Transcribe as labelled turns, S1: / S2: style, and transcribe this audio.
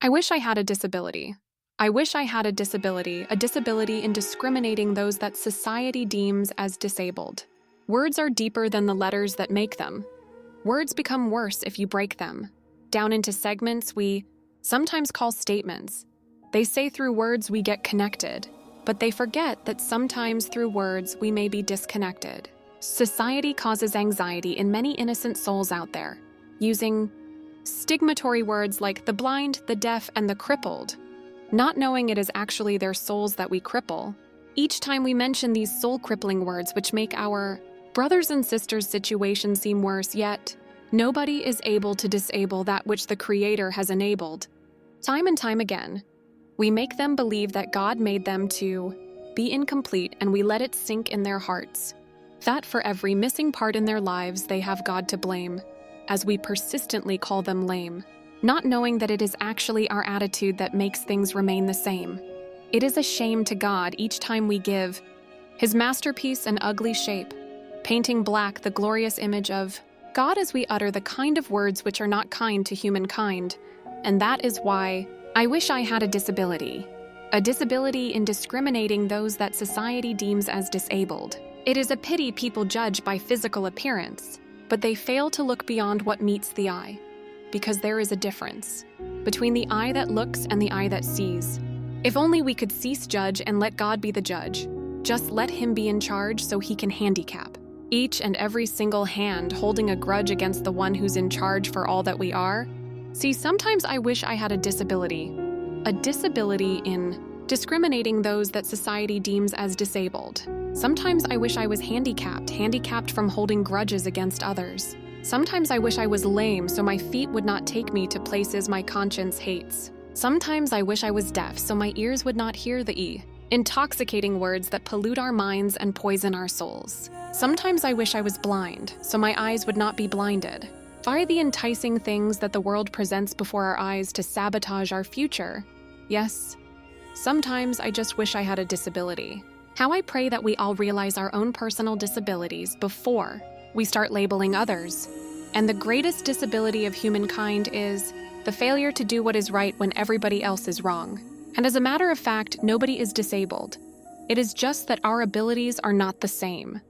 S1: I wish I had a disability. I wish I had a disability in discriminating those that society deems as disabled. Words are deeper than the letters that make them. Words become worse if you break them. Down into segments we sometimes call statements. They say through words we get connected, but they forget that sometimes through words we may be disconnected. Society causes anxiety in many innocent souls out there, using stigmatory words like the blind, the deaf, and the crippled, not knowing it is actually their souls that we cripple. Each time we mention these soul-crippling words which make our brothers and sisters' situation seem worse, yet nobody is able to disable that which the Creator has enabled. Time and time again, we make them believe that God made them to be incomplete, and we let it sink in their hearts that for every missing part in their lives they have God to blame, as we persistently call them lame, not knowing that it is actually our attitude that makes things remain the same. It is a shame to God each time we give His masterpiece an ugly shape, painting black the glorious image of God as we utter the kind of words which are not kind to humankind. And that is why I wish I had a disability in discriminating those that society deems as disabled. It is a pity people judge by physical appearance, but they fail to look beyond what meets the eye, because there is a difference between the eye that looks and the eye that sees. If only we could cease judge and let God be the judge. Just let Him be in charge so He can handicap each and every single hand holding a grudge against the one who's in charge for all that we are. See, sometimes I wish I had a disability in discriminating those that society deems as disabled. Sometimes I wish I was handicapped from holding grudges against others. Sometimes I wish I was lame so my feet would not take me to places my conscience hates. Sometimes I wish I was deaf so my ears would not hear the intoxicating words that pollute our minds and poison our souls. Sometimes I wish I was blind so my eyes would not be blinded by the enticing things that the world presents before our eyes to sabotage our future. Yes, sometimes I just wish I had a disability. How I pray that we all realize our own personal disabilities before we start labeling others. And the greatest disability of humankind is the failure to do what is right when everybody else is wrong. And as a matter of fact, nobody is disabled. It is just that our abilities are not the same.